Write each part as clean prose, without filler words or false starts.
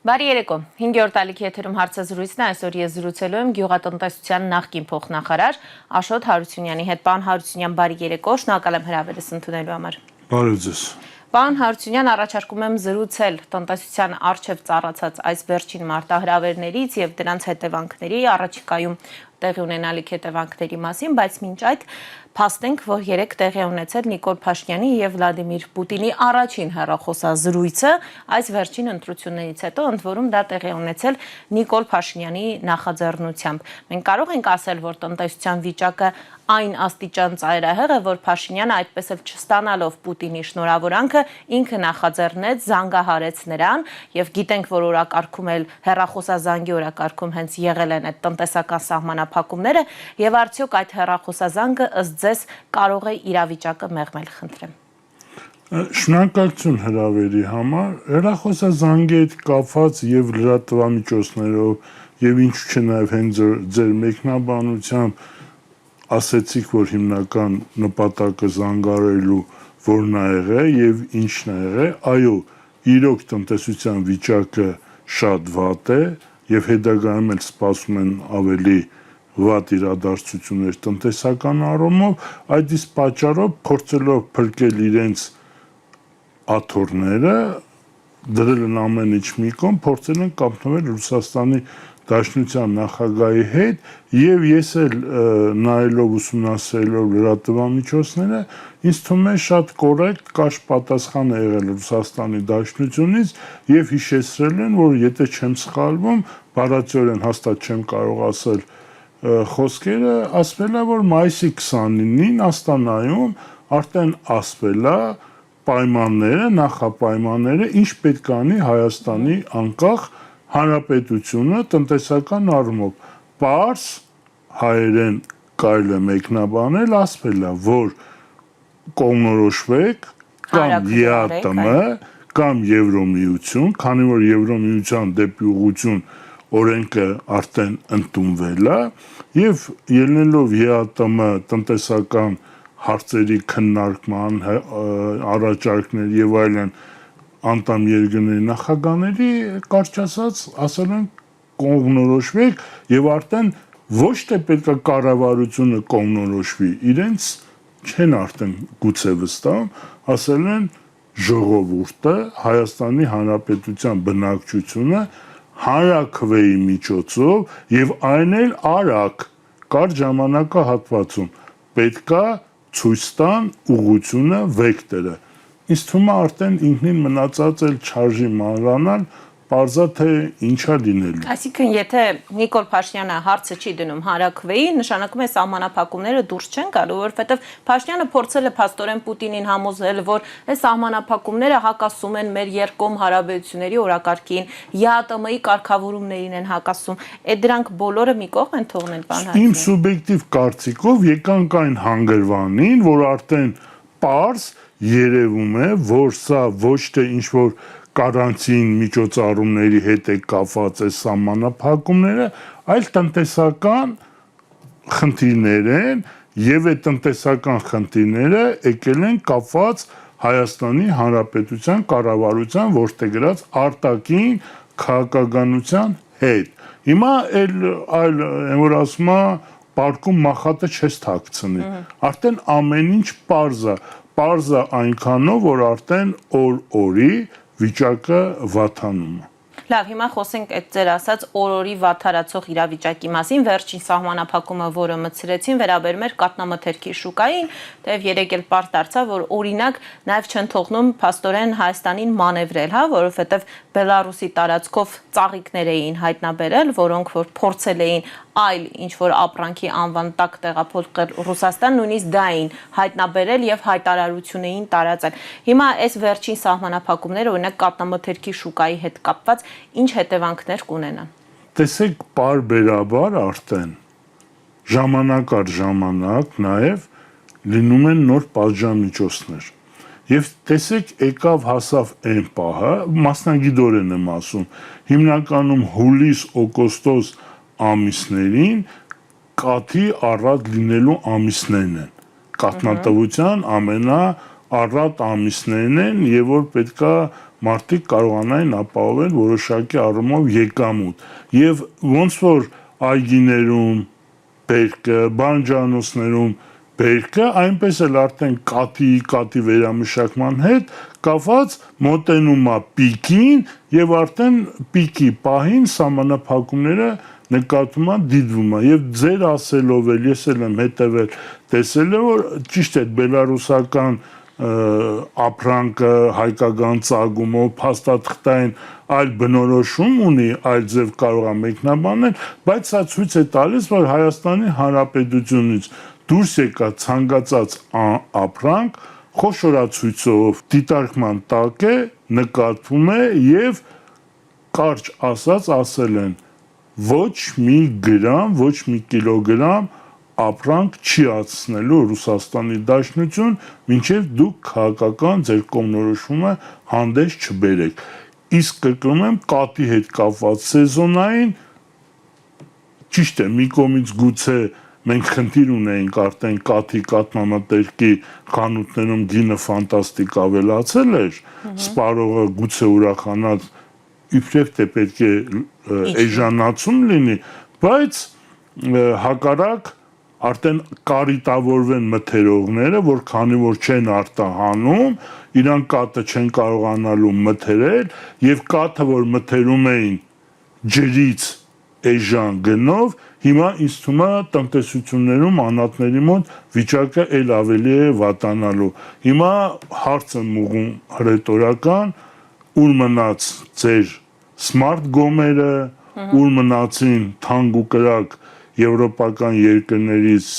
Բարի երեկո, 5-րդ ալիքի եթերում հարցազրույցն է, այսօր ես զրուցելու եմ գյուղատնտեսության նախկին փոխնախարար Աշոտ Հարությունյանի հետ։ Պարոն Հարությունյան, բարի երեկո, շնորհակալ եմ հրավերս ընդունելու համար։ Բարև ձեզ։ Պարոն Հարությունյան, առաջարկում եմ զրուցել տնտեսության առջև ծառացած այս վերջին մարտահրավերներից եւ դրանց հետևանքների, առաջիկայում տեղի ունենալիք հետևանքների մասին, բայց մինչ այդ փաստենք, որ երեք տեղի ունեցել Նիկոլ Փաշինյանի եւ Վլադիմիր Պուտինի առաջին հեռախոսազրույցը, այս վերջին ընտրություններից հետո, ընդ որում դա տեղի ունեցել Նիկոլ Փաշինյանի նախաձեռնությամբ։ Մենք կարող ենք ասել, որ տնտեսության վիճակը այն աստիճան ծայրահեղ է, որ Փաշինյանը այդպես էլ չստանալով Պուտինի շնորհավորանքը ինքը նախաձեռնեց, զանգահարեց նրան եւ գիտենք, որ օրակարգում էլ հեռախոսազանգի օրակարգում հենց եղել են այդ տնտեսական սահմանափակումները եւ արդյոք այդ հեռախոսազանգը ըստ ձեզ կարող է իրավիճակը մեղմել, խնդրեմ։ Շնորհակալություն հրավերի համար, հեռախոսազանգի հետ կապված եւ լրատվամիջոցներով եւ ինչու՞ չէ նաեւ հենց ձեր մեկնաբանությամբ ասեցիք, որ հիմնական նպատակը զանգարելու որն ա եղել եւ ինչն ա եղել, այո, իրոք տնտեսության վիճակը շատ վատ է եւ հետագայում էլ սպասում են ավելի վատ իրադարձություններ տնտեսական առումով, այդ իսկ պատճառով փորձելով փրկել իրենց աթոռները, դրել են ամեն ինչ մի կողմ, փորձել են կապնվել Ռուսաստանի Դաշնության նախագահի հետ եւ ես էլ նայելով ուսումնասիրելով լրատվամիջոցները ինձ թվում է շատ կոռեկտ կարճ պատասխան է եղել Ռուսաստանի Դաշնությունից եւ հիշեցրել են, որ եթե չեմ սխալվում, բառացիորեն հաստատ չեմ կարող ասել խոսքերը, ասվել է, որ մայիսի 29-ին Աստանայում արդեն ասվել է պայմանները, նախապայմանները, ինչ պետք է անի Հայաստանի անկախ Հանրապետությունը տնտեսական առումով, պարզ հայերեն կարելի է մեկնաբանել, ասվել է, որ կողմնորոշվեք կամ ԵԱՏՄ կամ Եվրոմիություն, քանի որ Եվրոմիության դեպի ուղղություն օրենքը արդեն ընդունվել է եւ ելնելով ԵԱՏՄ տնտեսական հարցերի քննարկման առաջարկներ եւ այլն անդամ երկրների նախագահների կարճ ասած ասել են կողմնորոշվեք եւ արդեն ոչ թե պետք է կառավարությունը կողմնորոշվի, իրենց չեն արդեն գուցե վստահում, ասել են ժողովուրդը Հայաստանի Հանրապետության բնակչությունը հանրաքվեի միջոցով եւ այն էլ արագ կարճ ժամանակահատվածում պետքա ցույց տան ուղղությունը, վեկտորը։ Ինձ թվում է արդեն ինքնին մնացած էլ չարժի մանրանալ, պարզա թե ինչա լինելու։ Այսինքն, եթե Նիկոլ Փաշինյանը հարցը չի դնում հանրաքվեի, նշանակում է սահմանափակումները դուրս չեն գալու, որովհետև Փաշինյանը փորձել է փաստորեն Պուտինին համոզել, որ այս սահմանափակումները հակասում են մեր երկկողմ հարաբերությունների օրակարգին, ԵԱՏՄ-ի կարգավորումներին են հակասում։ Այդ դրանք բոլորը մի կողմ են թողնել, պարոն Հարությունյան։ Իմ սուբյեկտիվ կարծիքով եկանք այն հանգրվանին, որ արդեն պարզ երևում է, որ սա ոչ թե ինչ-որ կարանտին միջոցառումների հետ է կապված է սահմանափակումները, այլ տնտեսական խնդիրներ են եւ այդ տնտեսական խնդիրները եկել են կապված Հայաստանի Հանրապետության կառավարության որտեղած արտաքին քաղաքականության հետ։ Հիմա այլ որ ասում է պարկում մախատը չես թաքցնի։ Արդեն ամեն ինչ պարզ է այնքանով, որ արդեն օր-օրի վիճակը վատանում է։ Լավ, հիմա խոսենք այդ ձեր ասած օր-օրի վատթարացող իրավիճակի մասին, վերջին սահմանափակումը, որը մտցրեցին, վերաբերում էր կաթնամթերքի շուկային, թեև երեք էլ պարզ դարձավ, որ օրինակ նաև չեն թողնում փաստորեն Հայաստանին մանևրել, հա, որովհետև Բելարուսի տարածքով ծաղիկներ էին հայտնաբերել, որոնք որ փորձել էին այլ ինչ-որ ապրանքի անվան տակ տեղափոխել Ռուսաստան, նույնիսկ դա էին հայտնաբերել եւ հայտարարություն էին տարածել։ Հիմա այս վերջին սահմանափակումները, օրինակ կաթնամթերքի շուկայի հետ կապված, ինչ հետևանքներ կունենան։ Տեսեք, բարբերաբար արդեն ժամանակ առ ժամանակ նաեւ լինում են նոր պատժամիջոցներ։ Եվ տեսեք, եկավ հասավ այն պահը, մասնագիտորեն եմ ասում, հիմնականում հուլիս-օգոստոս ամիսներին կաթի առատ լինելու ամիսներն են։ Կաթնատվության առատ ամիսներն են եւ որ պետքա մարդիկ կարողանային ապահովել որոշակի առումով եկամուտ եւ ոնց որ այգիներում բերքը բանջանոցներում բերքը այնպես էլ արդեն կատի վերամշակման հետ կապված մոտենում է պիկին եւ արդեն պիկի պահին սահմանափակումները նկատում են դիտվում է եւ ձեր ասելով էլ ես էլ եմ հետեւել տեսել որ ճիշտ է բելարուսական ապրանքը հայկական ծագումով փաստաթղթային այլ բնորոշում ունի այլ ձև կարող է մեկնաբանել բայց սա ցույց է տալիս որ Հայաստանի Հանրապետությունից դուրս եկա ցանկացած ապրանք խոշորացույցով դիտարկման տակ է նկատվում է եւ կարճ ասել են ոչ մի գրամ ոչ մի կիլոգրամ ապրանք չի ացնելու Ռուսաստանի Դաշնություն, մինչև դուք քաղաքական ձեր կողմնորոշումը հանդես չբերեք։ Իսկ կրկնում եմ, կատի հետ կապված սեզոնային ճիշտ է, մի կողմից գուցե մենք խնդիր ունեինք արդեն կաթի կաթնամթերքի խանութներում գինը ֆանտաստիկ ավելացել էր, սպառողը գուցե ուրախանած իբրև թե պետք է էժանացում լինի, բայց հակառակ արդեն կարիտավորվեն մթերողները, որ քանի որ չեն արտահանում, իրանք կաթը չեն կարողանալու մթերել եւ կաթը, որ մթերում էին ջրից էժան գնով, հիմա ինձ թվում է տնտեսություններում անհատների մոտ վիճակը էլ ավելի է վատանալու։ Հիմա հարցը մուղում հռետորական, ուր մնաց ձեր սմարթ գոմերը, ուր մնացին թանկ ու կրակ եվրոպական երկրներից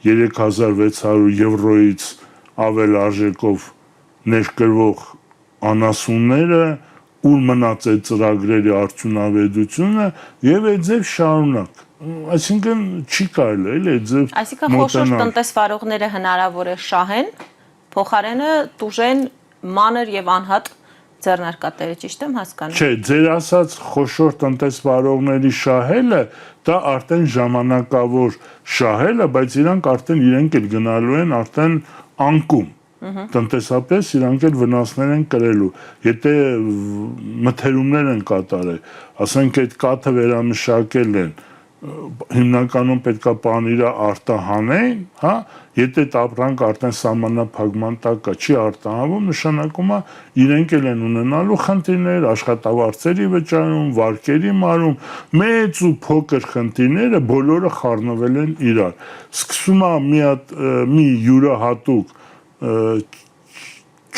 3600 եվրոից ավել արժեքով ներկրվող անասունները, ուր մնաց այդ ծրագրերի արդյունավետությունը եւ այդ ձև շարունակ։ Այսինքն չի կարելի էլ այդ ձև մոտենալ։ Այսինքն խոշոր տնտեսվարողները հնարավոր է շահեն, փոխարենը տուժեն մանր եւ անհատ ձեռնարկատերը, ճիշտ եմ հասկանում։ Չէ, ձեր ասած խոշոր տնտեսվարողների շահելը դա արդեն ժամանակավոր շահելը, բայց իրանք արդեն իրենք էլ գնալու են արդեն անկում։ Տնտեսապես իրանք էլ վնասներ են կրելու։ Եթե մթերումներ են կատարել, ասենք այդ կաթը վերամշակել են, հիմնականում պետքա պանիրը արտահանեն, հա, եթե այդ ապրանք արդեն սահմանափակման տակ է, չի արտահանվում, նշանակում է իրենք էլ են ունենալու խնդիրներ, աշխատավարձերի վճարում, վարկերի մարում, մեծ ու փոքր խնդիրները բոլորը խառնվել են իրար։ Սկսում է մի յուրահատուկ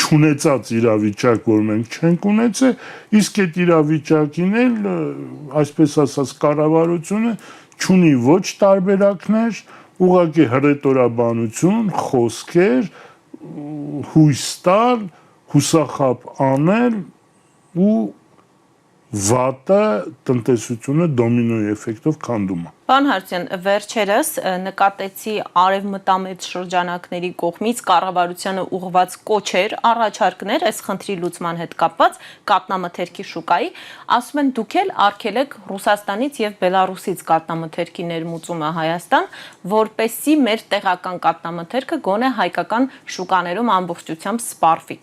չունեցած իրավիճակ, որ մենք չենք ունեցել, իսկ այդ իրավիճակին էլ, այսպես ասած, կառավարությունը չունի ոչ տարբերակներ, ուղղակի հռետորաբանություն, խոսքեր, հույս տալ, հուսախաբ անել ու վատը տնտեսությունը դոմինոյի էֆեկտով քանդում է։ Պարոն Հարությունյան, վերջերս նկատեցի արևմտամետ շրջանակների կողմից կառավարությանը ուղղված կոչեր, առաջարկներ այս խնդրի լուծման հետ կապված կաթնամթերքի շուկայի, ասում են դուք էլ արգելեք Ռուսաստանից եւ Բելարուսից կաթնամթերքի ներմուծումը Հայաստան, որպեսզի մեր տեղական կաթնամթերքը գոնե հայկական շուկաներում ամբողջությամբ սպառվի։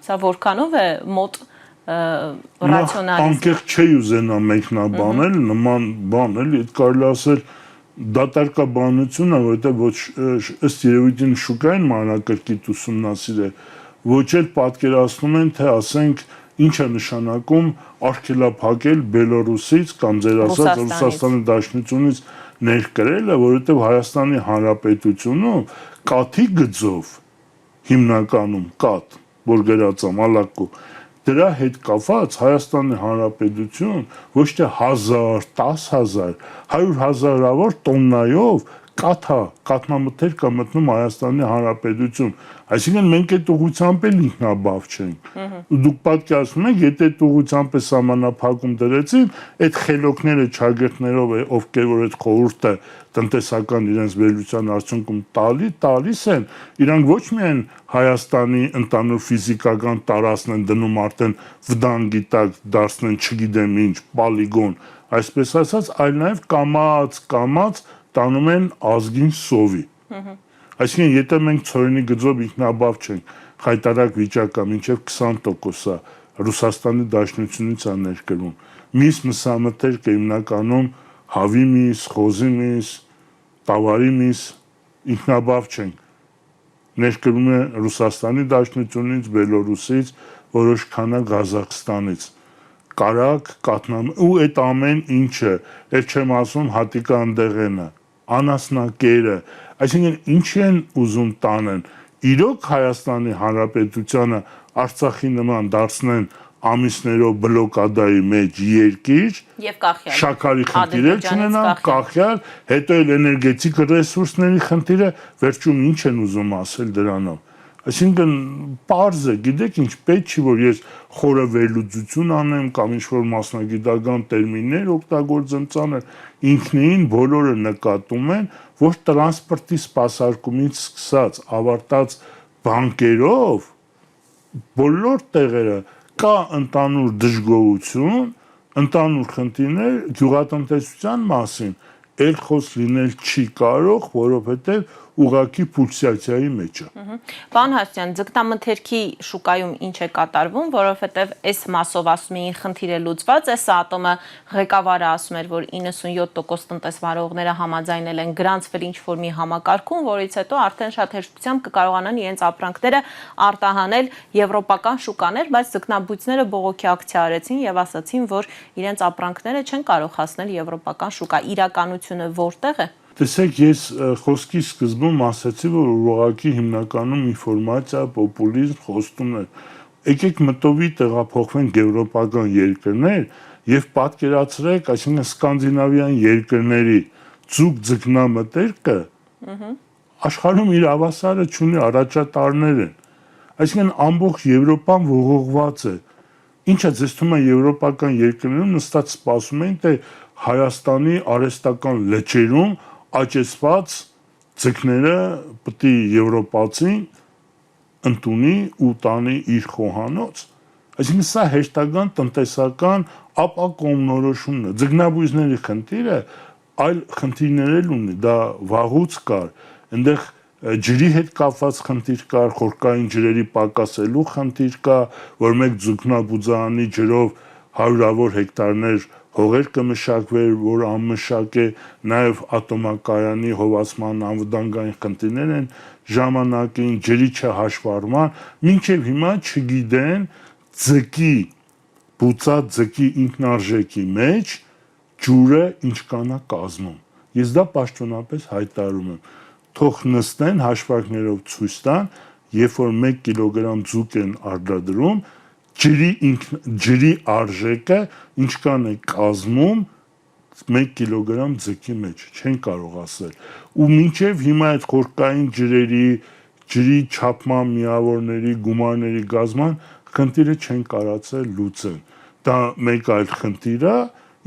Սա որքանով է մոտ ռացիոնալիզմ։ Անկեղծ չի ուզենա մեկնաբանել նման բան, էլի այդ կարելի ասել դատարկաբանություն է, որովհետև ոչ ըստ երևույթին շուկային մանրակրկիտ ուսումնասիրել, ոչ էլ պատկերացնում են, թե ասենք ինչ է նշանակում արգելափակել Բելարուսից կամ ձեր ասած Ռուսաստանի Դաշնությունից ներկրելը, որովհետև Հայաստանի Հանրապետությունում կաթի գծով հիմնականում կաթ, որ գրած է մալակու, դրա հետ կապված Հայաստանի Հանրապետություն ոչ թե 1000, 10000, 100,000-ավոր տոննայով կաթնամթերք կա մտնում Հայաստանի Հանրապետություն։ Այսինքն մենք այդ ուղղությամբ էլ ինքնաբավ չենք։ Դուք պատկերացնում եք, եթե այդ ուղղությամբ է սահմանափակում դրեցին, այդ խելոքները ճագերտներով է, ովքեր որ այդ խորհուրդը տնտեսական իրենց վերլուծության արդյունքում տալիս են, իրանք ոչ միայն Հայաստանի ընդհանուր ֆիզիկական տարածքն են դնում արդեն վդանգի տակ դարձնեն, չգիտեմ ինչ, պոլիգոն, այսպես ասած, այլ նաև կամած տանում են ազգին սովի։ Այսինքն, եթե մենք ցորենի գծով ինքնաբավ չենք, խայտարակ վիճակա մինչև 20%-ա Ռուսաստանի Դաշնությունից է ներկրվում։ Միս մսամթերքը հիմնականում հավի միս, խոզի միս, տավարի միս ինքնաբավ չենք։ Ներկրվում է Ռուսաստանի Դաշնությունից, Բելորուսից, որոշ քանակ Ղազախստանից։ Կարակ, կատնամ ու այդ ամեն ինչը, այդ չեմ ասում հատիկա ընդեղենը, անասնակերը, այսինքն ինչ են ուզում տանեն, իրոք Հայաստանի Հանրապետությանը Արցախի նման դարձնեն ամիսներով բլոկադայի մեջ երկիր, եւ կախյալ շաքարի խնդիրը չունենան, կախյալ, հետո էլ էներգետիկ ռեսուրսների խնդիրը, վերջում ինչ են ուզում ասել դրանով։ Այսինքն պարզ է, գիտեք ինչ, պետք չի որ ես խորը վերլուծություն անեմ կամ ինչ-որ մասնագիտական տերմիններ օգտագործեմ ծանր, ինքնին բոլորը նկատում են, որ տրանսպորտի սպասարկումից սկսած ավարտած բանկերով բոլոր տեղերը կա ընդհանուր դժգոհություն, ընդհանուր խնդիրներ գյուղատնտեսության մասին, էլ խոս լինել չի կարող, որովհետև ուղղակի պուլսացիայի մեջ է։ Պարոն Հարությունյան, ձկնամթերքի շուկայում ինչ է կատարվում, որովհետև այս մասով ասում էին խնդիրը լուծված, այս ատոմը ղեկավարը ասում էր, որ 97% տնտեսվարողները համաձայնել են գրանցվել ինչ-որ մի համակարգում, որից հետո արդեն շատ հեշտությամբ կկարողանան իրենց ապրանքները արտահանել եվրոպական շուկաներ, բայց ձկնաբույծները բողոքի ակցիա արեցին եւ ասացին, որ իրենց ապրանքները չեն կարող հասնել եվրոպական շուկա։ Իրականությունը որտեղ է։ Տեսեք, ես խոսքի սկզբում ասացի, որ ուղղակի հիմնականում ինֆորմացիա, պոպուլիզմ, խոստումներ։ Եկեք մտովի տեղափոխվենք եվրոպական երկրներ եւ պատկերացրեք, այսինքն սկանդինավյան երկրների ձուկ ձկնամթերքը աշխարհում իր ավասարը չունի, առաջատարներ են։ Այսինքն ամբողջ Եվրոպան ողողված է։ Ինչը ձեզ թվում է եվրոպական երկրներում նստած սպասում են, թե Հայաստանի արհեստական լճերում աճեցված ձկները պետք է եվրոպացին ընդունի ու տանի իր խոհանոց։ Այսինքն սա հեշտական տնտեսական ապակողմնորոշումն է։ Ձկնաբույսների խնդիրը այլ խնդիրներ ունի, դա վաղուց կար, այնտեղ ջրի հետ կապված խնդիր կար, խորքային ջրերի պակասելու խնդիր կա, որ մեկ ձկնաբուծարանի ջրով հարյուրավոր հեկտարներ հողեր կմշակվեր, որ անմշակ է, նաև ատոմակայանի հովացման անվտանգային խնդիրներ են ժամանակին, ջրի չհաշվառման, մինչև հիմա չգիտեն ձկի, բուծած ձկի ինքնարժեքի մեջ ջուրը ինչքան է կազմում։ Ես դա պաշտոնապես հայտարարում եմ։ Թող նստեն հաշվարկներով ցույց տան, երբ որ 1 կիլոգրամ ձուկ են արտադրում, ջրի արժեքը ինչքան է կազմում 1 կիլոգրամ ձկի մեջ, չեն կարող ասել։ Ու մինչև հիմա այդ խորքային ջրի չափման միավորների, գումարների գազման խնդիրը չեն կարողացել լուծել։ Դա մեկ այլ խնդիր է,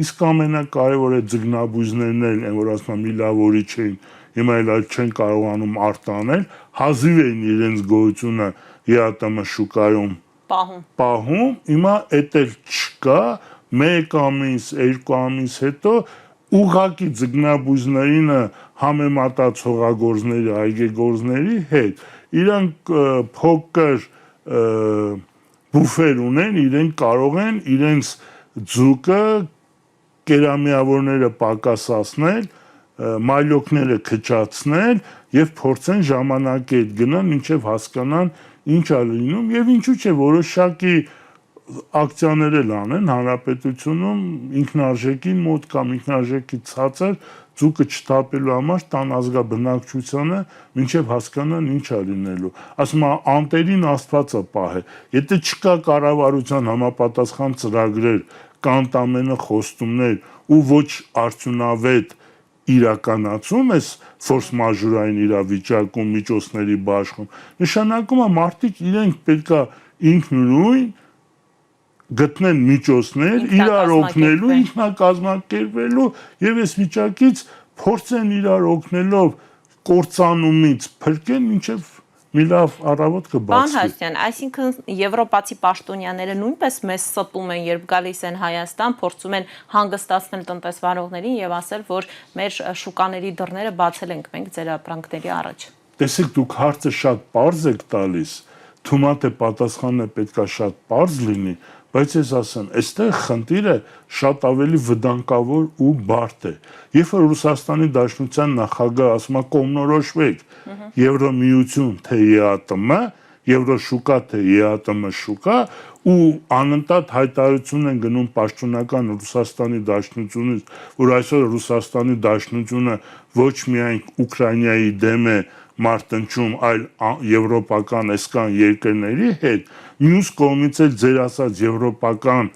իսկ ամենակարևորը ձկնաբույսներն են, որ ասում եմ մի լավ օրի չէին, հիմա էլ այլ չեն կարողանում արտանել, հազիվ էին իրենց գոյությունը ԵԱՏՄ շուկայում պահում, հիմա էդ էլ չկա, 1 ամիս, 2 ամիս հետո ուղղակի ձկնաբույսներին համեմատած հողագործների, այգեգործների հետ, իրանք փոքր բուֆեր ունեն, իրենք կարող են իրենց ձուկը կերամիավորները պակասացնել, մայլոքները քչացնել եւ փորձեն ժամանակի հետ գնան, մինչեւ հասկանան ինչ է լինում եւ ինչու՞ չէ որոշակի ակցիաներ էլ անեն հանրապետությունում ինքնարժեքին մոտ կամ ինքնարժեքի ցածր ձուկը չթափելու համար տան ազգաբնակչությանը մինչև հասկանան ինչ է լինելու։ Ասում է անտերին Աստվածը պահե։ Եթե չկա կառավարության համապատասխան ծրագրեր, կան ամենը խոստումներ ու ոչ արդյունավետ իրականացում էս ֆորս մաժորային իրավիճակում միջոցների բաշխում, նշանակում է մարդիկ իրենք պետքա ինքնուրույն գտնեն միջոցներ իրար օգնելու, ինքնակազմակերպելու եւ այս վիճակից փորձեն իրար օգնելով կործանումից փրկեն մինչեւ մի լավ առավոտ կբացվի։ Պարոն Հարությունյան, այսինքն եվրոպացի պաշտոնյաները նույնպես մեզ ստում են, երբ գալիս են Հայաստան, փորձում են հանգստացնել տնտեսվարողներին եւ ասել, որ մեր շուկաների դռները բացել ենք մենք ձեր ապրանքների առաջ։ Տեսեք, դուք հարցը շատ պարզ եք տալիս, թվում է պատասխանը պետքա շատ པարզ լինի, բայց ես ասեմ, այստեղ խնդիրը շատ ավելի վտանգավոր ու բարդ է։ Երբ որ Ռուսաստանի Դաշնության նախագահը ասում է կողմնորոշվեք Եվրոմիություն թե ԵԱՏՄ, Եվրոշուկա թե ԵԱՏՄ շուկա ու անընդհատ հայտարարություն են գնում պաշտոնական Ռուսաստանի Դաշնությունից, որ այսօր Ռուսաստանի Դաշնությունը ոչ միայն Ուկրաինայի դեմ է մարտնչում, այլ եվրոպական այսքան երկրների հետ, մյուս կողմից էլ ձեր ասած եվրոպական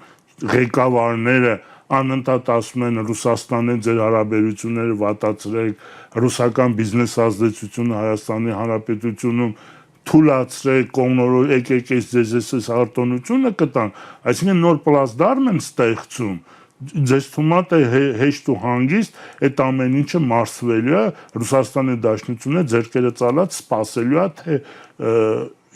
ղեկավարները անընդհատ ասում են Ռուսաստանի ձեր հարաբերությունները վատացրեք, ռուսական բիզնես ազդեցությունը Հայաստանի Հանրապետությունում թույլատրեք, կողմնորոշ եկեք ձեզ արտոնությունը կտան, այսինքն նոր պլազդարմ են ստեղծում, ձեզ թվում է թե հեշտ ու հանգիստ այդ ամեն ինչը մարսվելու է, Ռուսաստանի Դաշնությունը ձեռքերը ծալած սպասելու է, թե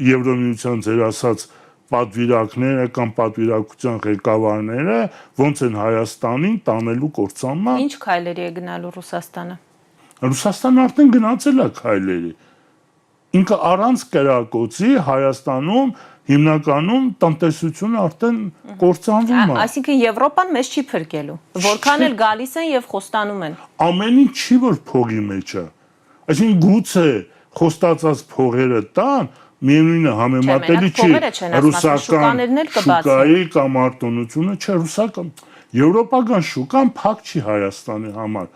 Եվրոմիության ձեր ասած պատվիրակները կամ պատվիրակության ղեկավարները ոնց են Հայաստանին տանելու կործանման։ Ինչ քայլերի է գնալու Ռուսաստանը։ Ռուսաստանը արդեն գնացել է քայլերի։ Ինքը առանց կրակոցի Հայաստանում հիմնականում տնտեսությունը արդեն կործանվում է։ Այսինքն Եվրոպան մեզ չի փրկելու, որքան էլ գալիս են եւ խոստանում են։ Ամեն ինչ չի որ փողի մեջ է։ Այսինքն գուցե խոստացած փողերը տան, միևնույնն է համեմատելի չի ռուսական շուկայի կամ արտոնությունը, չէ, ռուսական եվրոպական շուկան փակ չի Հայաստանի համար։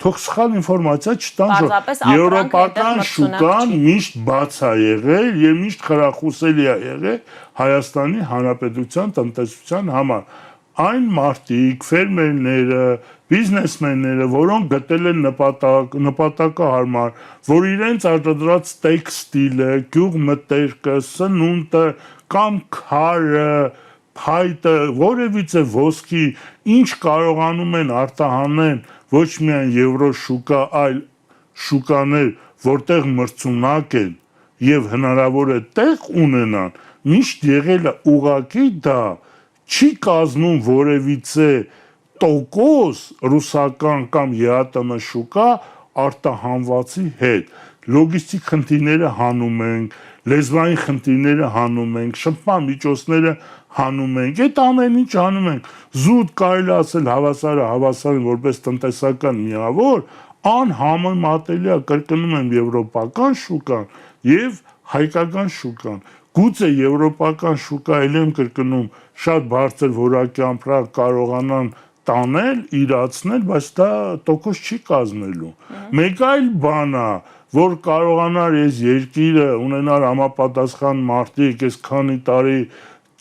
Թող սխալ ինֆորմացիա չտան, եվրոպական շուկան միշտ բաց է եղել եւ միշտ խրախուսելի է եղել Հայաստանի Հանրապետության տնտեսության համար։ Այն մարդիկ, ֆերմերները, բիզնեսմենները, որոնք գտել են նպատակահարմար, որ իրենց արտադրած տեքստիլը, գյուղմթերքը, սնունդը կամ քարը, փայտը, որևիցե ոսկի, ինչ կարողանում են արտահանել ոչ միայն եվրոշուկա, այլ շուկաներ, որտեղ մրցունակ են եւ հնարավոր է տեղ ունենան, միշտ եղել է ուղղակի դա չի կազմում որևիցե տոկոս ռուսական կամ ԵԱՏՄ շուկա արտահանվածի հետ։ Լոգիստիկ խնդիրները հանում ենք, լեզվային խնդիրները հանում ենք, շփման միջոցները հանում ենք, այդ ամեն ինչ հանում ենք։ Զուտ կարելի ասել հավասարը հավասարին որպես տնտեսական միավոր, անհամեմատելի է, կրկնում եմ, եվրոպական շուկան եւ հայկական շուկան։ Գուցե եվրոպական շուկա ել եմ կրկնում շատ բարձր որակյամբ կարողանան տանել, իրացնել, բայց դա տոկոս չի կազմելու։ Մեկ այլ բան է, որ կարողանար այս երկիրը ունենալ համապատասխան մարդիկ, այս քանի տարի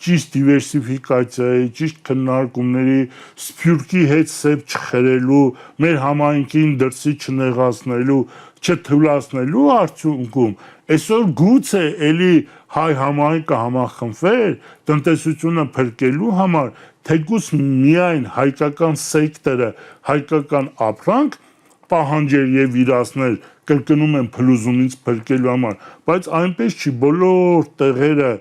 ճիշտ դիվերսիֆիկացիայի, ճիշտ քննարկումների, սփյուռքի հետ սև չխրելու, մեր համայնքին դրսի չնեղացնելու, չթույլատնելու արդյունքում այսօր գուցե էլի հայ համայնքը համախմբվեր տնտեսությունը փրկելու համար, թեկուզ միայն հայկական սեկտորը, հայկական ապրանք պահանջեր եւ իրացներ, կրկնում եմ փլուզումից փրկելու համար, բայց այնպես չի, բոլոր տեղերը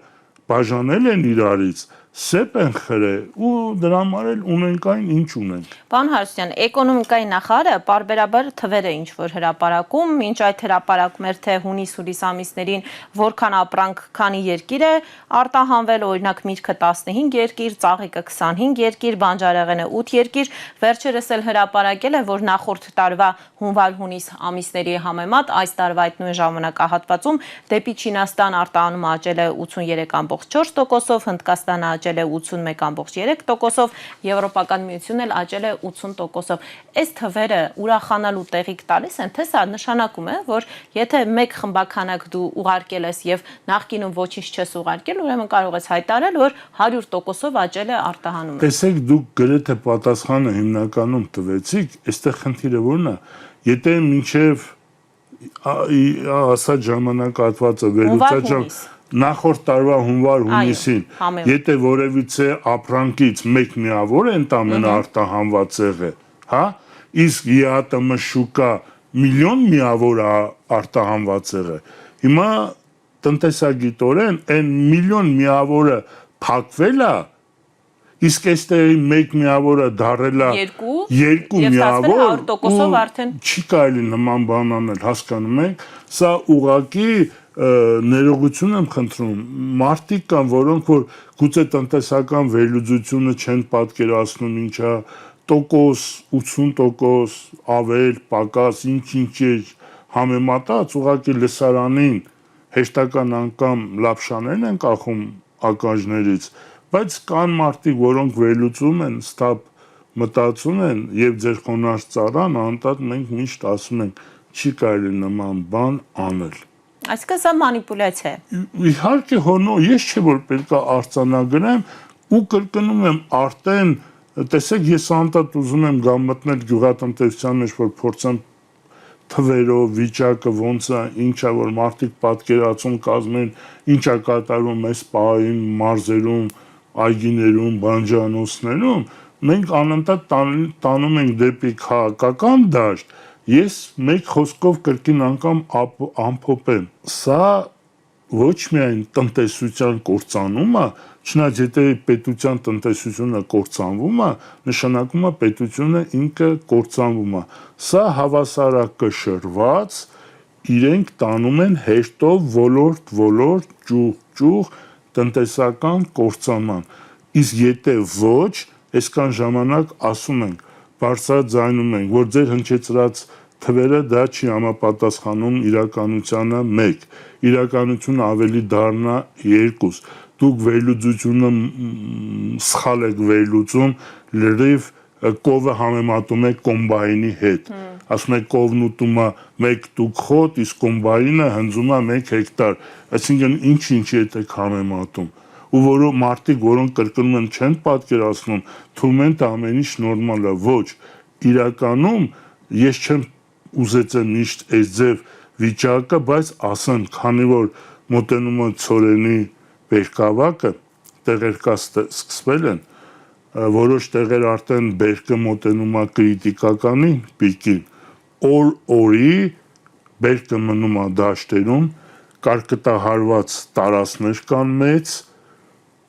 բաժանել են իրարից, սեպ են խրել ու դրա համար էլ ունենք այն ինչ ունենք։ Պարոն Հարությունյան, էկոնոմիկայի նախարարը պարբերաբար թվեր է ինչ որ հրապարակում, մինչ այդ հրապարակում էր թե հունիս-հուլիս ամիսներին որքան ապրանք քանի երկիր է արտահանվել, օրինակ միրգը 15 երկիր, ծաղիկը 25 երկիր, բանջարեղենը 8 երկիր, վերջերս էլ հրապարակել է, որ նախորդ տարվա հունվար-հունիս ամիսների համեմատ այս տարվա այդ նույն ժամանակահատվածում դեպի Չինաստան արտահանումը աճել է 83.4%-ով, Հնդկաստանը աճել է 81.3%-ով, Եվրոպական միությունն էլ աճել է 80%-ով։ Այս թվերը ուրախանալու տեղիք տալիս են, թե սա նշանակում է, որ եթե մեկ խմբականակ դու ուղարկել ես եւ նախկինում ոչինչ չես ուղարկել, ուրեմն կարող ես հայտարարել, որ 100%-ով աճել է արտահանումը։ Տեսեք, դուք գրեթե պատասխանը հիմնականում տվեցիք, այստեղ խնդիրը ո՞րն է։ Եթե մինչև ասած ժամանակահատվածը վերլուծած նախորդ տարվա հունվար-հունիսին, եթե որևիցե ապրանքից մեկ միավոր է ընդամենը արտահանված եղել, հա, իսկ ԵԱՏՄ շուկա միլիոն միավոր արտահանված եղել։ Հիմա տնտեսագիտորեն այն միլիոն միավորը փակվել է, իսկ այստեղի մեկ միավորը դարել է երկու միավոր ու չի կարելի նման բան անել, հասկանում եք, սա ուղղակի ներողություն եմ խնդրում, մարդիկ կան, որոնք որ գուցե տնտեսական վերլուծությունը չեն պատկերացնում ինչա տոկոս, 80% ավել, պակաս, ինչ է համեմատած, ուղղակի լսարանին հեշտական անգամ լապշաներն են կախում ականջներից, բայց կան մարդիկ, որոնք վերլուծում են, ստապ մտածում են եւ ձեր խոնարհ ծառան անդադ մենք միշտ ասում ենք չի կարելի նման բան անել։ Այսինքն սա մանիպուլյացիա է։ Իհարկե հոնո, ես չէ որ պետքա արձանագրեմ ու կրկնում եմ արդեն տեսեք ես անդադ ուզում եմ գամ մտնել գյուղատնտեսության մեջ որ փորձեմ թվերով վիճակը ոնց է ինչա որ մարդիկ պատկերացում կազմեն ինչա կատարվում այս պահին մարզերում այգիներում բանջանոցներում մենք անընդհատ տանում ենք դեպի քաղաքական դաշտ ես մեկ խոսքով կրկին անգամ ամփոփեմ սա ոչ միայն տնտեսության կործանում է չնայած եթե պետության տնտեսությունը կործանվում է նշանակում է պետությունը ինքը կործանվում է սա հավասարակշռված իրենք տանում են հերթով ոլորտ ճյուղ տնտեսական կործանման իսկ եթե ոչ այսքան ժամանակ ասում ենք բարձրաձայնում ենք որ ձեր հնչեցրած թվերը դա չի համապատասխանում իրականությանը 1 իրականությունը ավելի դառնա 2 դուք վերլուծությունը սխալ եք վերլուծում լրիվ կովը համեմատում եք կոմբայնի հետ ասում եք կովն ուտում է 1 տուկ խոտ իսկ կոմբայնը հնձում է 1 հեկտար այսինքն ինչ եք համեմատում ու որոնք մարդիկ որոնք կրկնում են չեն պատկերացնում թվում են ամեն ինչ նորմալ է ոչ իրականում ես չեմ ուզեցել միշտ այս ձև վիճակը բայց ասեմ քանի որ մոտենում է ծորենի բերկավակը տեղեր կա սկսվել են որոշ տեղեր արդեն բերկը մոտենում է կրիտիկականին պիկին օրի բերկը մնում է դաշտերում կարկտահարված տարածքներ կան մեծ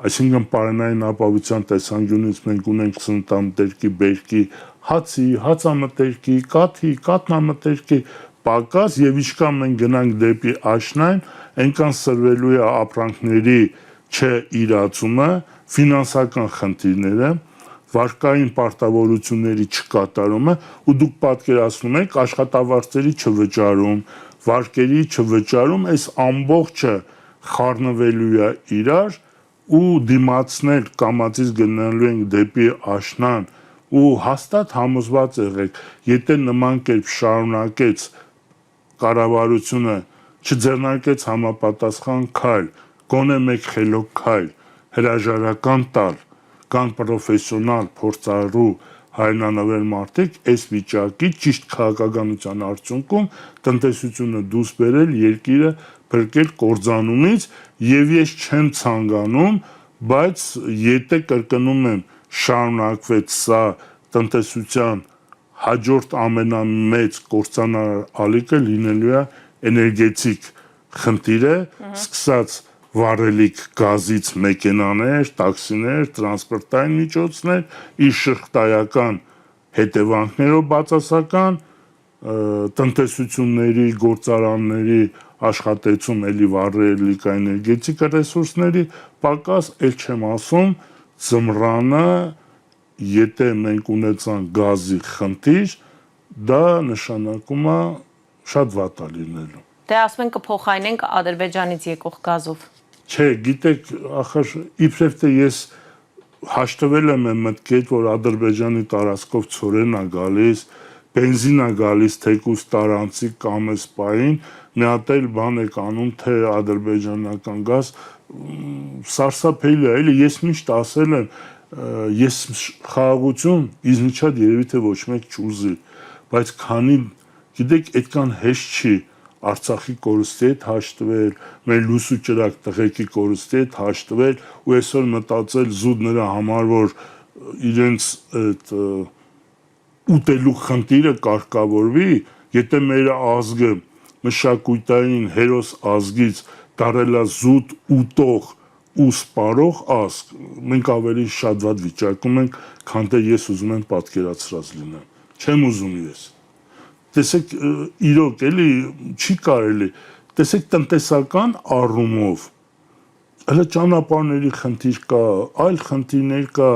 այսինքն պարենային ապահովության տեսանկյունից մենք ունենք սննդամթերքի բերքի հացի, հացամթերքի, կաթի, կաթնամթերքի պակաս եւ ինչքան մենք գնանք դեպի աշնան, այնքան սրվելու է ապրանքների չիրացումը, ֆինանսական խնդիրները, վարկային պարտավորությունների չկատարումը ու դուք պատկերացնում եք աշխատավարձերի չվճարում, վարկերի չվճարում, այս ամբողջը խառնվելու է իրար ու դիմացնել կամածից գնալու ենք դեպի աշնան ու հաստատ համոզված եղեք, եթե նման կերպ շարունակեց կառավարությունը չձեռնարկեց համապատասխան քայլ, գոնե մեկ խելոք քայլ, հրաժարական տալ, կան պրոֆեսիոնալ, փորձառու հայրենանվեր մարդիկ այս վիճակի ճիշտ քաղաքականության արդյունքում տնտեսությունը դուրս բերել երկիրը փրկել կործանումից եւ ես չեմ ցանկանում, բայց եթե կրկնում եմ շարունակվեց սա տնտեսության հաջորդ ամենամեծ կործանարար ալիքը լինելու է էներգետիկ խնդիրը, սկսած վառելիք գազից մեքենաներ, տաքսիներ, տրանսպորտային միջոցներ, իր շղթայական հետևանքներով բացասական տնտեսությունների, գործարանների աշխատեցում էլի վառելիք էներգետիկ ռեսուրսների պակաս, էլ չեմ ասում ձմռանը, եթե մենք ունեցանք գազի խնդիր, դա նշանակում է շատ վատ է լինելու։ Դե ասում են կփոխարինենք Ադրբեջանից եկող գազով։ Չէ, գիտեք, ախր իբրև թե ես հաշտվել եմ այն մտքից, որ Ադրբեջանի տարածքով ցորեն է գալիս, բենզին է գալիս թեկուզ տարանցի կամ սպային, մի հատ էլ բան եք անում, թե ադրբեջանական գազ սարսափելի է, էլի ես միշտ ասել եմ, ես խաղաղություն իզնիչად երևի թե ոչ մեկ չուզի, բայց քանի գիտեք, այդքան հեշտ չի Արցախի կորուստի հետ հաշտվել, մեր լույս ու ճրակ տղեկի կորուստի հետ հաշտվել ու այսօր մտածել զուտ նրա համար, որ իրենց այդ ուտելու խնդիրը կարգավորվի, եթե մեր ազգը մշակութային հերոս ազգից դարել է զուտ ուտող ու սպարող ազգ, մենք ավելի շատ վատ վիճակում ենք, քան թե ես ուզում եմ պատկերացրած լինեմ։ Չեմ ուզում ես։ Տեսեք, իրոք էլի չի կարելի, տեսեք տնտեսական առումով հələ ճանապարհների խնդիր կա, այլ խնդիրներ կա,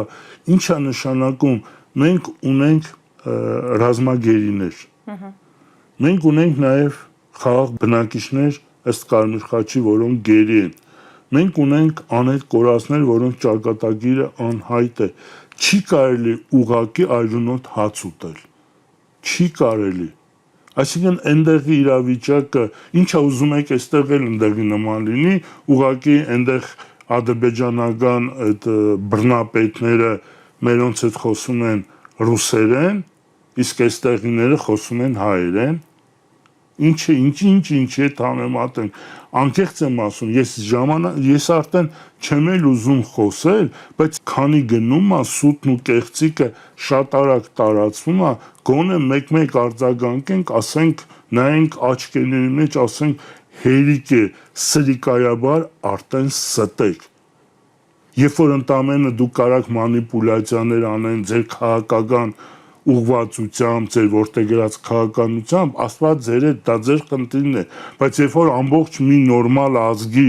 ինչ է նշանակում մենք ունենք ռազմագերիներ։ Մենք ունենք նաև խաղաղ բնակիչներ ըստ Կարմիր խաչի, որոնք գերի են։ Մենք ունենք անհետ կորածներ, որոնց ճակատագիրը անհայտ է։ Չի կարելի ուղղակի այժմոտ հաց ուտել։ Չի կարելի։ Այսինքն այնտեղի իրավիճակը, ինչա ուզում եք այստեղ էլ այնտեղի նման լինի, ուղղակի այնտեղ ադրբեջանական այդ բռնապետները մերոնց հետ խոսում են ռուսերեն, իսկ այստեղիները խոսում են հայերեն։ Ինչ հետ համեմատենք, անկեղծ եմ ասում, ես արդեն չեմ էլ ուզում խոսել, բայց քանի գնում է սուտն ու կեղծիկը շատ արագ տարածվում է, գոնե մեկ-մեկ արձագանքենք, ասենք, նայենք աչքերների մեջ, ասենք հերիք է, սրիկայաբար արդեն ստեք։ Երբ որ ընդամենը դուք կարաք մանիպուլյացիաներ անեն ձեր քաղաքական ուղղվածությամբ, ձեր որտեղ գրած քաղաքականությամբ, աստված ձեր հետ, դա ձեր խնդիրն է, բայց երբ որ ամբողջ մի նորմալ ազգի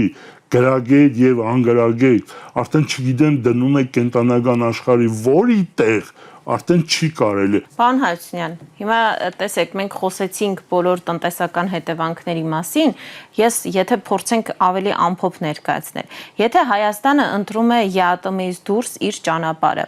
գրագետ եւ անգրագետ արդեն չգիտեմ դնում եք կենտանական աշխարհի որի տեղ, արդեն չի կարելի։ Պարոն Հարությունյան, հիմա տեսեք, մենք խոսեցինք բոլոր տնտեսական հետևանքների մասին, եթե փորձենք ավելի ամփոփ ներկայացնել, եթե Հայաստանը ընտրում է ԵԱՏՄ-ից դուրս իր ճանապարհը,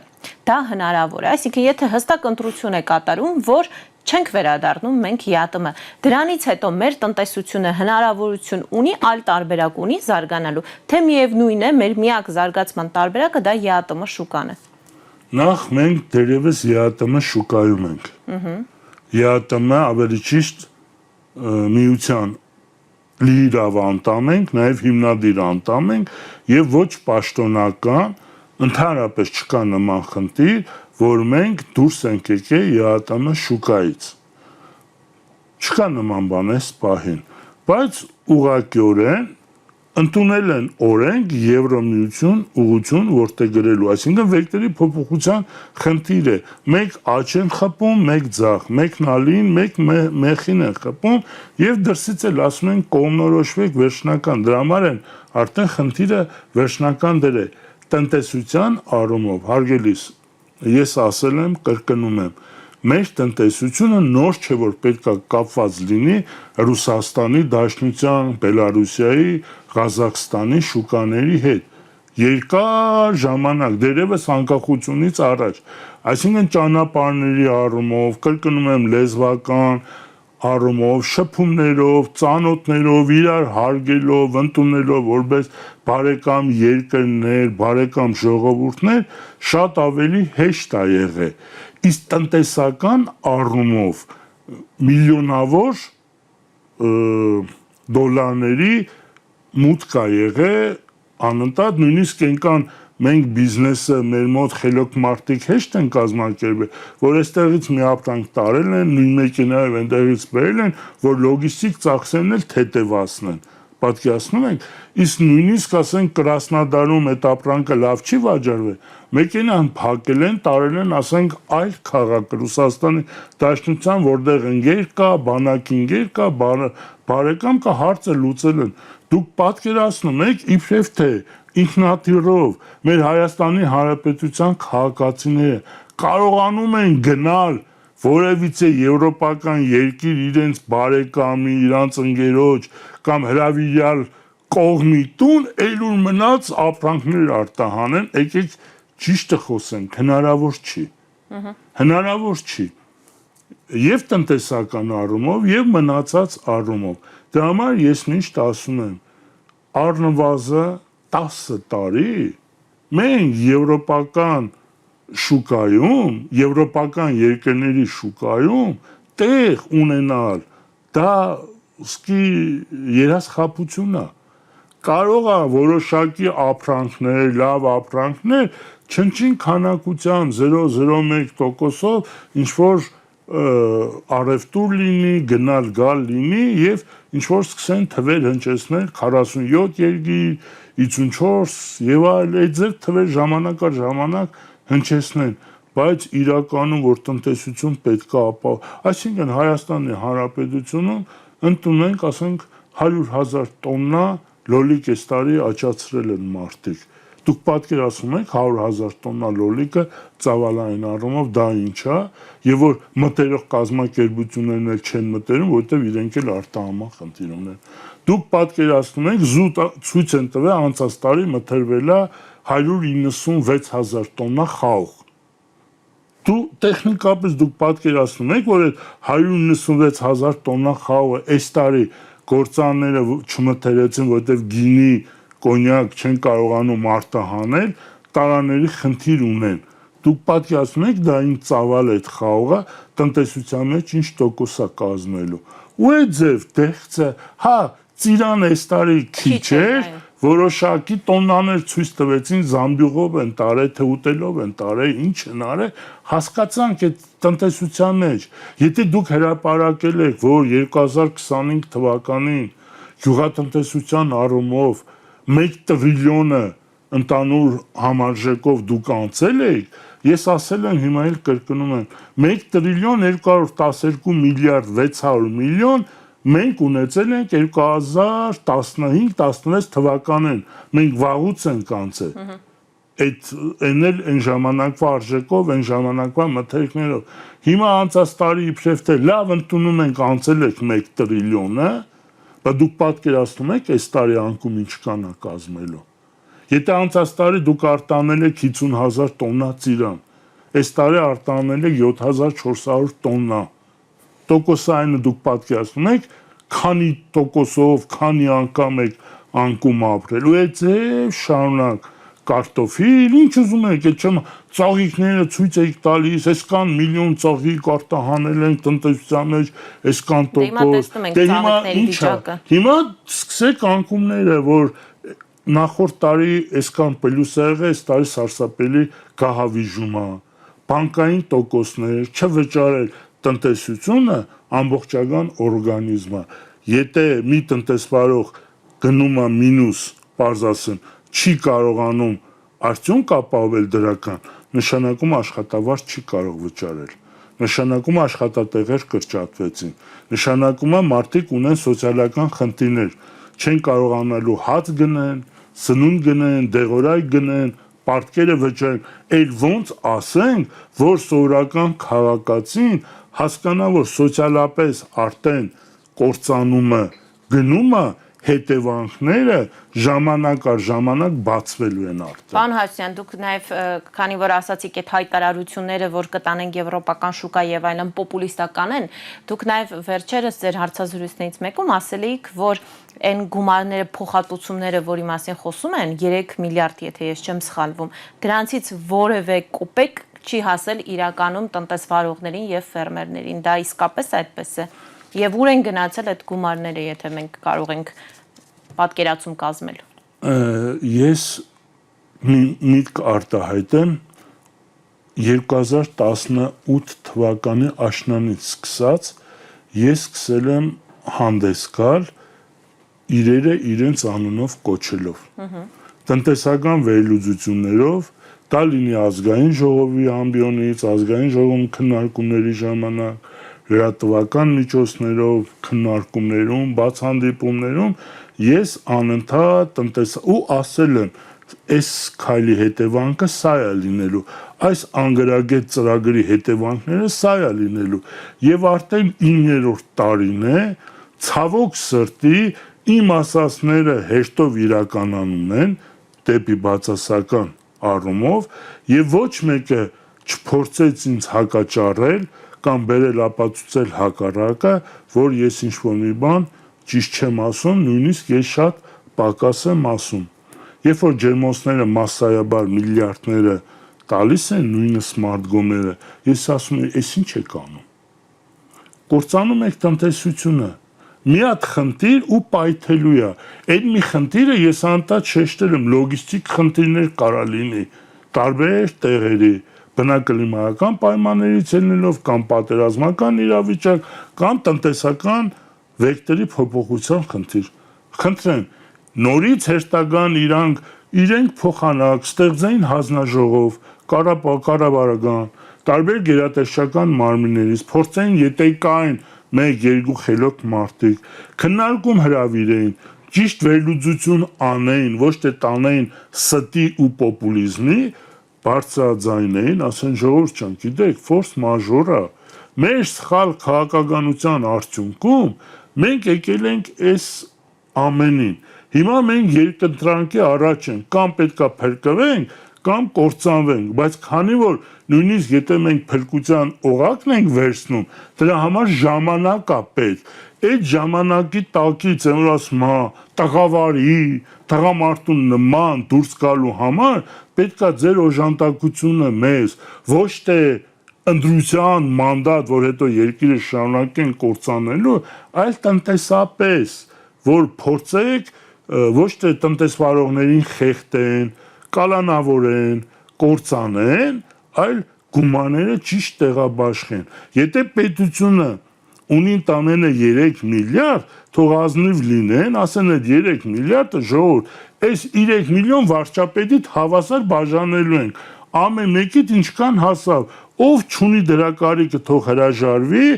դա հնարավոր է, այսինքն եթե հստակ ընտրություն է կատարում, որ չենք վերադառնում մենք ԵԱՏՄ, դրանից հետո մեր տնտեսությունը հնարավորություն ունի, այլ տարբերակ ունի զարգանալու, թե միևնույն է, մեր միակ զարգացման տարբերակը դա ԵԱՏՄ շուկան է։ Նախ մենք դերևս ԵԱՏՄ շուկայում ենք։ ԵԱՏՄ ավելի ճիշտ միության լիիրավ անդամ ենք, նաև հիմնադիր անդամ ենք եւ ոչ պաշտոնական, ընդհանրապես չկա նման խնդիր, որ մենք դուրս ենք եկել ԵԱՏՄ շուկայից։ Չկա նման բան այս պահին, բայց ուղղակիորեն ընդունել են օրենք Եվրոմիություն ուղղություն որտեղ գրելու, այսինքն վեկտորի փոփոխության խնդիր է։ Մեկ աճ են խփում, մեկ ձախ, մեկ նալին, մեկ մեխին են խփում եւ դրսից էլ ասում են կողմնորոշվեք վերջնական, դրա համար են արդեն խնդիրը վերջնական դեր է տնտեսության առումով, հարգելիս, ես ասել եմ, կրկնում եմ, մեր տնտեսությունը նոր չէ, որ պետք է կապված լինի Ռուսաստանի, Դաշնության, Բելարուսիայի, Ղազախստանի շուկաների հետ։ Երկար ժամանակ, դերևս անկախությունից առաջ, այսինքն ճանապարհների առումով, կրկնում եմ լեզվական առումով, շփումներով, ծանոթներով, իրար հարգելով, ընդունելով որպես բարեկամ երկրներ, բարեկամ ժողովուրդներ, շատ ավելի հեշտ է եղել։ Իսկ տնտեսական առումով միլիոնավոր դոլարների մուտք է եղել անընդհատ, նույնիսկ այնքան մենք բիզնեսը մեր մոտ խելոք մարդիկ հեշտ են կազմակերպել, որ այստեղից մի ապրանք տարել են, նույն մեքենայով այնտեղից բերել են, որ լոգիստիկ ծախսերն էլ թեթևացնեն։ Պատկերացնում եք, իսկ նույնիսկ ասենք Կրասնոդարում այդ ապրանքը լավ չի վաճառվել, մեքենան փակել են, տարել են, ասենք, այլ քաղաք Ռուսաստանի Դաշնության, որտեղ ընկեր կա, բանակ ընկեր կա, բարեկամ կա, հարցը լուծել են։ Դուք պատկերացնում եք իբրև թե ինքնաթիռով մեր Հայաստանի Հանրապետության քաղաքացիները կարողանում են գնալ որևիցե եվրոպական երկիր իրենց բարեկամի, իրանց ընկերոջ կամ հրավիրյալ կողմի տուն ելուր մնաց ապրանքներ արտահանեն, եկեք ճիշտը խոսենք, հնարավոր չի։ Հնարավոր չի։ Եվ տնտեսական առումով, եւ մնացած առումով։ Դրա համար ես միշտ ասում եմ, առնվազն 10 տարի մենք եվրոպական շուկայում, եվրոպական երկրների շուկայում տեղ ունենալ, դա սկի երասխապություն է։ Կարող է որոշակի ապրանքներ, լավ ապրանքներ, չնչին քանակությամբ 0.01%-ով ինչ-որ առևտուր լինի, գնալ գալ լինի եւ ինչ-որ սկսեն թվեր հնչեցնել 47 երկիր, 54 եւ այլ, այդ ձեր թվեր ժամանակ առ ժամանակ հնչեցնեն, բայց իրականում որ տնտեսություն պետք է ապահով, այսինքն Հայաստանի Հանրապետությունում ընդունենք, ասենք, 100,000 տոննա լոլիկ այս տարի աճացրել են մարդիկ։ Դուք պատկերացնում եք 100,000 տոննա լոլիկը ծավալային առումով դա ինչ է, եւ որ մտերող կազմակերպություններն էլ չեն մտերում, որովհետեւ իրենք էլ արտահանման խնդիր ունեն։ Դուք պատկերացնում եք զուտ ցույց են տվել անցած տարի մթերվել է 196,000 տոննա խաղ։ Դու տեխնիկապես դուք պատկերացնում եք, որ այդ 196,000 տոննա խաղը այս տարի գործանները չմթերեցին, որովհետեւ գինի կոնյակ չեն կարողանում արտահանել, տարաների խնդիր ունեն։ Դուք պատկերացնում եք դա ինչ ծավալ է այդ խաղը, տնտեսության մեջ ինչ տոկոս է կազմելու։ Ու այդ ձև դեղցը, հա, ծիրան այս տարի քիչ էր, որոշակի տոննաներ ցույց տվեցին զամբյուղով են տարել, թե ուտելով են տարել, ինչ են արել, հասկացանք այդ տնտեսության մեջ։ Եթե դուք հրապարակել եք, որ 2025 թվականին գյուղատնտեսության առումով 1 տրիլիոնը ընդանուր համարժեքով դուք անցել եք, ես ասել եմ հիմա էլ կրկնում եմ 1 տրիլիոն 212 միլիարդ 600 միլիոն մենք ունեցել ենք 2015-16 թվականին մենք վաղուց ենք անցել այն էլ այն ժամանակվա արժեքով այն ժամանակվա մթերքներով հիմա անցած տարի իբրև թե լավ ընդունում ենք անցել եք 1 տրիլիոնը բայց դուք պատկերացնում եք այս տարի անկում ինչ կանա կազմելու եթե անցած տարի դուք արտանել եք 50,000 տոննա ծիրան այս տարի արտանել եք 7,400 տոննա տոկոսայինը դուք պատկերացնում եք քանի տոկոսով քանի անգամ եք անկում ապրել ու այդ շարունակ կարտոֆիլ ինչ ուզում եք այդ չեմ ծաղիկները ցույց եք տալիս այսքան միլիոն ծաղիկ արտահանել են տնտեսության մեջ այսքան տոկոս հիմա ինչ է հիմա սկսեք անկումները որ նախորդ տարի այսքան պլյուս ա եղել այս տարի սարսափելի գահավիժում է բանկային տոկոսներ չվճարել տնտեսությունը ամբողջական օրգանիզմ է եթե մի տնտեսվարող գնում է մինուս պարզ ասեմ չի կարողանում արդյունք ապահովել դրական նշանակում աշխատավարձ չի կարող վճարել նշանակում աշխատատեղեր կրճատվեցին նշանակում է մարդիկ ունեն սոցիալական խնդիրներ չեն կարողանալու հաց գնեն սնունդ գնեն դեղորայք գնեն պարտքերը վճարեն այլ ոնց ասենք որ սովորական քաղաքացին հասկանա որ սոցիալապես արդեն կործանումը գնումը հետևանքները ժամանակ առ ժամանակ բացվելու են արդեն։ Պարոն Հարությունյան, դուք նաև քանի որ ասացիք այդ հայտարարությունները, որ կտանեն եվրոպական շուկա եւ այլն պոպուլիստական են, դուք նաև վերջերս ձեր հարցազրույցներից մեկում ասել էիք, որ այն գումարները փոխհատուցումները, որի մասին խոսում են, 3 միլիարդ, եթե ես չեմ սխալվում, դրանցից որևէ կոպեկ չի հասել իրականում տնտեսվարողներին եւ ֆերմերներին։ Դա իսկապես այդպես է։ Եվ ուր են գնացել այդ գումարները, եթե մենք կարող ենք պատկերացում կազմել։ Ես միտք արտահայտեմ 2018 թվականի աշնանից սկսած ես սկսել եմ հանդես գալ իրերը իրենց անունով կոչելով։ Տնտեսական վերլուծություններով դա լինի ազգային ժողովի ամբիոնից, ազգային ժողովի քննարկումների ժամանակ լրատվական միջոցներով, քննարկումներում, բաց հանդիպումներում ես անընդհատ ու ասել եմ, այս քայլի հետևանքը սա է լինելու, այս անգրագետ ծրագրի հետևանքները սա է լինելու եւ արդեն 9-րդ տարին է, ցավոք սրտի իմ ասածները հեշտով իրականանում են դեպի բացասական առումով եւ ոչ մեկը չփորձեց ինձ հակաճառել կամ բերել ապացուցել հակառակը, որ ես ինչ-որ մի բան ճիշտ չեմ ասում, նույնիսկ ես շատ պակաս եմ ասում։ Երբ որ ջերմոցները մասսայաբար միլիարդները տալիս են նույնը սմարթգոները, ես ասում եմ, «Էս ինչ եք անում»։ Կործանում եք տնտեսությունը։ Մի հատ խնդիր ու պայթելու է։ Այդ մի խնդիրը ես անընդհատ շեշտել եմ, լոգիստիկ խնդիրներ կարա լինի տարբեր տեղերի բնակլիմայական պայմաններից ելնելով կամ պատերազմական իրավիճակ կամ տնտեսական վեկտորի փոփոխության խնդիր։ Խնդրեմ, նորից հերթական իրենք փոխանակ ստեղծեին հանձնաժողով, կառավարական, տարբեր գերատեսչական մարմիններից փորձեին յետեկային 1-2 խելոք մարդիկ քննարկում հրավիրեին, ճիշտ վերլուծություն անեին, ոչ թե տանեին ստի ու պոպուլիզմի, բարձրաձայնեին, ասեն ժողովուրդ ջան, գիտեք, ֆորս մաժորա, մեր սխալ քաղաքականության արդյունքում մենք եկել ենք այս ամենին։ Հիմա մենք երկընտրանքի առաջ ենք, կամ պետքա փրկվենք, կամ կործանվենք, բայց քանի որ նույնիսկ եթե մենք փրկության օղակն ենք վերցնում, դրա համար ժամանակ է պետք։ Այդ ժամանակի տակից եմ որ ասում, հա, տղավարի, տղամարդու նման դուրս գալու համար պետքա ձեր օժանդակությունը մեզ, ոչ թե ընտրության մանդատ, որ հետո երկիրը շարունակեն կործանելու, այլ տնտեսապես, որ փորձեք ոչ թե տնտեսվարողներին խեղդեն, կալանավորեն, կործանեն, այլ գումարները ճիշտ տեղաբաշխեն։ Եթե պետությունը ունի տանելը 3 միլիարդ, թող ազնիվ լինեն, ասեն այդ 3 միլիարդը ժողովուրդ, այս 3 միլիոն վարչապետիդ հավասար բաժանելու ենք, ամեն մեկիդ ինչքան հասավ, ով չունի դրա կարիքը թող հրաժարվի,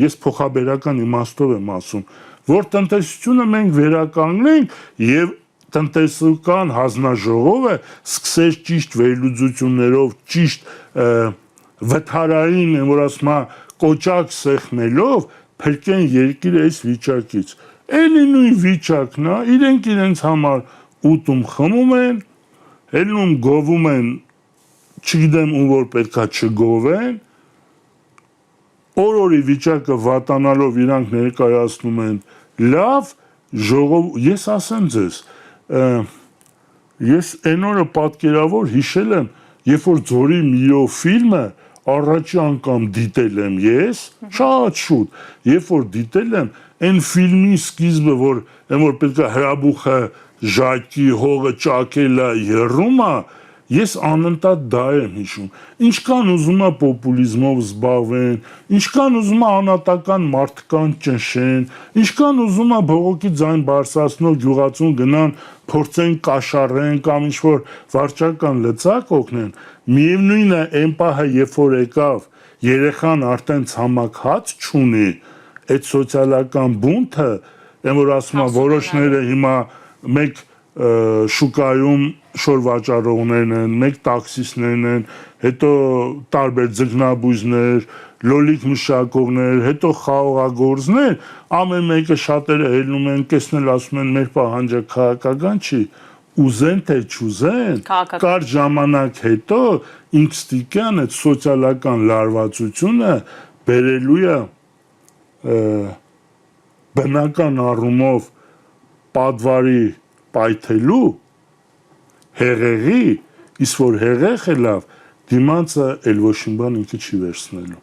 ես փոխաբերական իմաստով եմ ասում, որ տնտեսությունը մենք վերականգնենք եւ տնտեսական հանձնաժողովը սկսեր ճիշտ վերլուծություններով, ճիշտ վթարային, որ ասում է, կոճակ սեղմելով փրկեն երկիրը այս վիճակից։ Էլի նույն վիճակն է, իրենց համար ուտում խմում են, ելնում գովում են, չգիտեմ ում որ պետքա չգովեն, օրորի վիճակը վատանալով իրանք ներկայացնում են լավ ժողով, ես ասեմ ձեզ, ես այն օրը պատկերավոր հիշել եմ, երբ որ Ձորի Միրո ֆիլմը առաջի անգամ դիտել եմ ես, շատ շուտ, երբ որ դիտել եմ, այն ֆիլմի սկիզբը, որ պետք է հրաբուխը ժակի հողը ճակելա եռում է, ես անընդհատ դա եմ հիշում, ինչքան ուզում է պոպուլիզմով զբաղվեն, ինչքան ուզում է անհատական մարդկանց ճնշեն, ինչքան ուզում է բողոքի ձայն բարձրացնող գյուղացուն գնան, փորձեն կաշառեն կամ ինչ-որ վարչական լծակ օգնեն, միևնույն է այն պահը, երբ որ եկավ, երեխան արդեն ցամաքած չունի, այդ սոցիալական բունթը, այն որ ասում է որոշները հիմա մեկ շուկայում շոր վաճառողներն են, մեկ տաքսիստներն են, հետո տարբեր ձկնաբույզներ, լոլիկ մշակողներ, հետո խաղողագործներ, ամեն մեկը շատերը ելնում են, կեսնել ասում են մեր պահանջը քաղաքական չի, ուզեն թե չուզեն, կար ժամանակ հետո ինքստիկյան այդ սոցիալական լարվածությունը բերելու է բնական առումով պատվարի պայթելու հեղեղի, իսկ որ հեղեղը լավ, դիմացը էլ ոչ մի բան ինքը չի վերցնելու։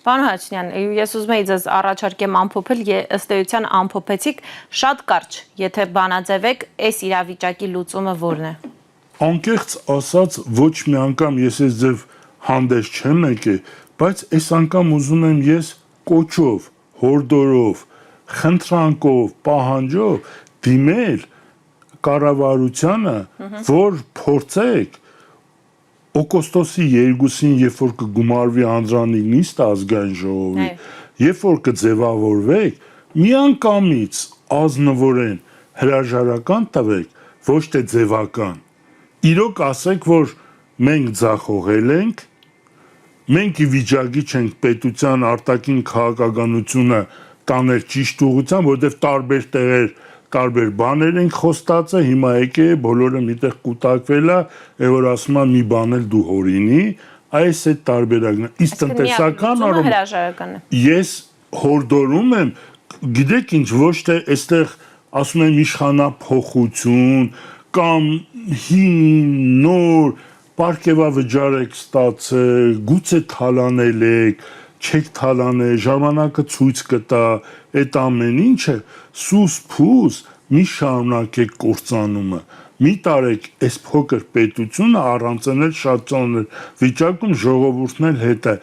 Պարոն Հաչինյան, ես ուզում եի ձեզ առաջարկեմ ամփոփել, ըստ էության ամփոփեցիք շատ կարճ, եթե բանաձևեք, այս իրավիճակի լուծումը որն է։ Անկեղծ ասած, ոչ մի անգամ ես այս ձև հանդես չեմ եկել, բայց այս անգամ ուզում եմ ես կոչով, հորդորով, խնդրանքով, պահանջով դիմել կառավարությանը, որ փորձեք օգոստոսի 2-ին, երբ որ կգումարվի անդրանիկ նիստը ազգային ժողովի, երբ որ կձևավորվեք, միանգամից ազնվորեն հրաժարական տվեք, ոչ թե ձևական։ Իրոք ասեք, որ մենք ձախողել ենք, մենք ի վիճակի չենք պետության արտաքին քաղաքականությունը տանել ճիշտ ուղղությամբ, որովհետև տարբեր տեղեր տարբեր բաներ ենք խոստացը, հիմա եկե բոլորը միտեղ կուտակվել է, որ ասում է մի բան էլ դու հորինի, այս է տարբերակն է։ Իսկ տնտեսական առումով ես հորդորում եմ, գիտեք ինչ, ոչ թե այստեղ ասում եմ իշխանափոխություն կամ հին նոր պարգևավճար եք ստացել, գուցե թալանել եք, չեք թալանել, ժամանակը ցույց կտա, այդ ամեն ինչը սուս փուս մի շարունակեք կործանումը, մի տարեք այս փոքր պետությունը առանցնել շատ ծանր վիճակում ժողովուրդն էլ հետ է,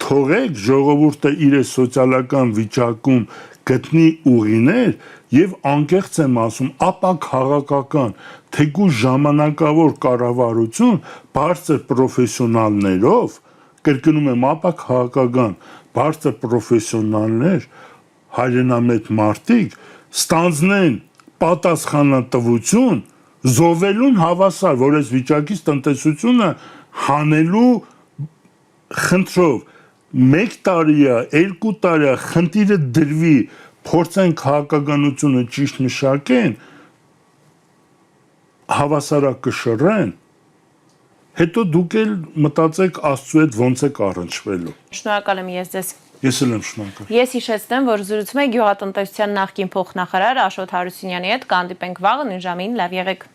թողեք ժողովուրդը իր սոցիալական վիճակում գտնի ուղիներ եւ անկեղծ եմ ասում, ապա քաղաքական, թեկուզ ժամանակավոր կառավարություն բարձր պրոֆեսիոնալներով, կրկնում եմ, ապա քաղաքական բարձր պրոֆեսիոնալներ հայրենամետ մարդիկ ստանձնեն պատասխանատվություն զոհվելուն հավասար, որ այս վիճակից տնտեսությունը հանելու խնդրով 1 տարի է, 2 տարի է, խնդիրը դրվի, փորձեն քաղաքականությունը ճիշտ մշակեն, հավասարակշռեն, հետո դուք էլ մտածեք Աստծու հետ ոնց եք առնչվելու։ Շնորհակալ եմ ես ձեզ։ Ես էլ եմ շնորհակալ։ Ես հիշեցնեմ, որ զրուցում է գյուղատնտեսության նախկին փոխնախարար Աշոտ Հարությունյանի հետ, կհանդիպենք վաղը նույն ժամին, լավ եղեք։